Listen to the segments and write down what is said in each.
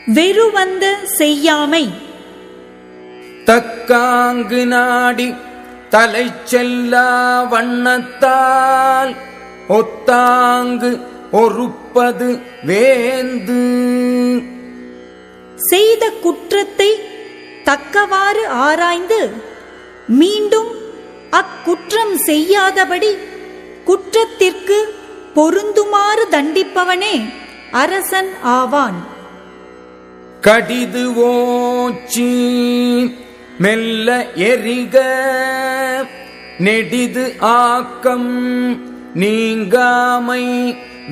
வெறுவந்த செய்யாமை. தக்காங்கு நாடி தலை செல்லா வண்ணத்தால் ஒத்தாங்கு ஒருப்பது வேந்து. செய்த குற்றத்தை தக்கவாறு ஆராய்ந்து மீண்டும் அக்குற்றம் செய்யாதபடி குற்றத்திற்கு பொருந்துமாறு தண்டிப்பவனே அரசன் ஆவான். கடிது ஓச்சி மெல்ல எரிக நெடிது ஆக்கம் நீங்காமை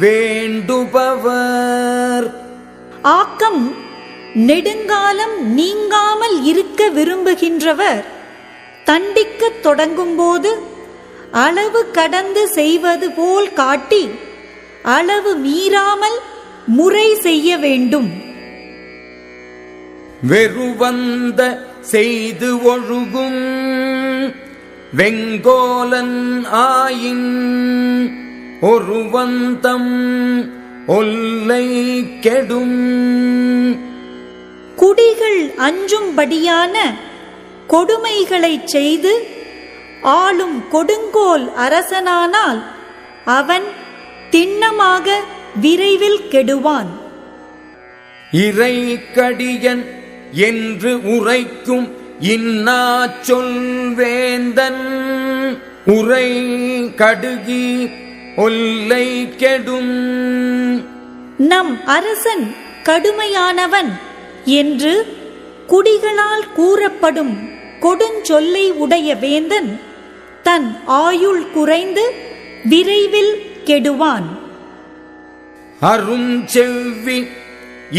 வேண்டுபவர். ஆக்கம் நெடுங்காலம் நீங்காமல் இருக்க விரும்புகின்றவர் தண்டிக்கத் தொடங்கும்போது அளவு கடந்து செய்வது போல் காட்டி அளவு மீறாமல் முறை செய்ய வேண்டும். வெறுவந்த செய்து ஒழுகும் வெங்கோலன் ஆயின் ஒருவந்தம் ஒல்லை கெடும். குடிகள் அஞ்சும்படியான கொடுமைகளைச் செய்து ஆளும் கொடுங்கோல் அரசனானால் அவன் திண்ணமாக விரைவில் கெடுவான். இறை கடியன் என்று உரைக்கும் இன்னா சொல்வேந்தன் உரை கடுகி ஒல்லை கெடும். நம் அரசன் கடுமையானவன் என்று குடிகளால் கூறப்படும் கொடுஞ்சொல்லை உடைய வேந்தன் தன் ஆயுள் குறைந்து விரைவில் கெடுவான். அரும் செவ்வி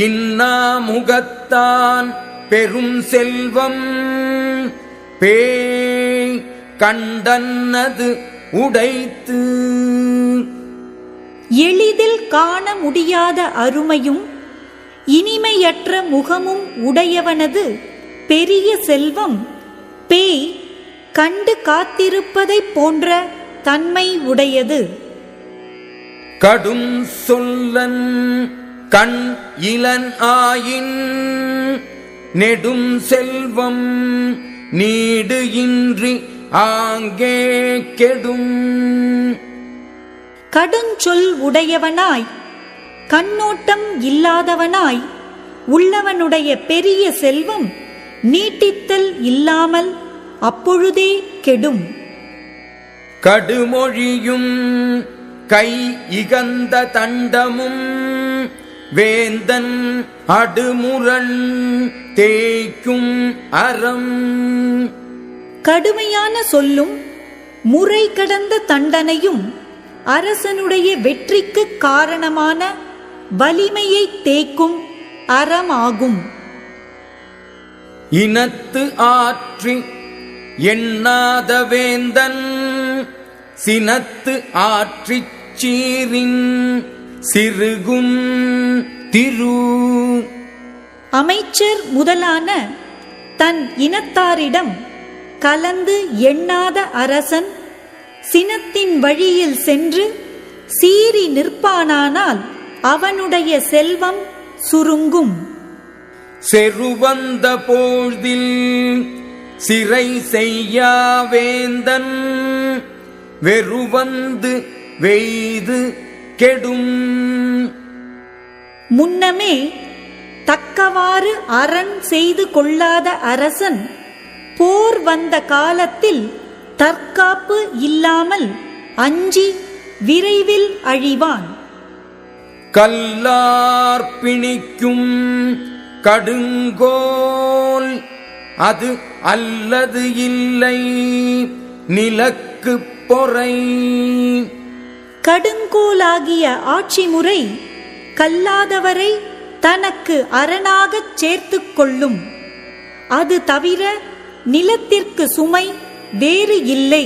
இன்னா முகத்தான் பெரும் செல்வம் பேய் கண்டன்னது உடைத்து. எளிதில் காண முடியாத அருமையும் இனிமையற்ற முகமும் உடையவனது பெரிய செல்வம் பேய் கண்டு காத்திருப்பதைப் போன்ற தன்மை உடையது. கடும் சொல்லன் கண் இளன் ஆயின் நெடும் செல்வம் நீடு இன்றி ஆங்கே கெடும். கடுஞ்சொல் உடையவனாய் கண்ணோட்டம் இல்லாதவனாய் உள்ளவனுடைய பெரிய செல்வம் நீட்டித்தல் இல்லாமல் அப்பொழுதே கெடும். கடுமொழியும் கை இகந்த தண்டமும் வேந்தன் அடுமுரண் தேய்க்கும் அறம். கடுமையான சொல்லும் முறை கடந்த தண்டனையும் அரசனுடைய வெற்றிக்கு காரணமான வலிமையை தேய்க்கும் அறமாகும். இனத்து ஆற்றி எண்ணாத வேந்தன் சினத்து ஆற்றிச் சீரின் சிறுகும் திரு. அமைச்சர் முதலான தன் இனத்தாரிடம் கலந்து எண்ணாத அரசன் சினத்தின் வழியில் சென்று சீறி நிற்பானானால் அவனுடைய செல்வம் சுருங்கும். செருவந்த போழ்தில் சிறை செய்யா வேந்தன் வெறுவந்து வெய்து கெடும். முன்னமே தக்கவாறு அரண் செய்து கொள்ளாத அரசன் போர் வந்த காலத்தில் தற்காப்பு இல்லாமல் அஞ்சி விரைவில் அழிவான். கல்லார் பிணிக்கும் கடுங்கோல் அது அல்லது இல்லை நிலக்கு பொறை. கடுங்கோலாகிய ஆட்சி முறை கல்லாதவரை தனக்கு அரணாகச் சேர்த்து கொள்ளும். அது தவிர நிலத்திற்கு சுமை வேறு இல்லை.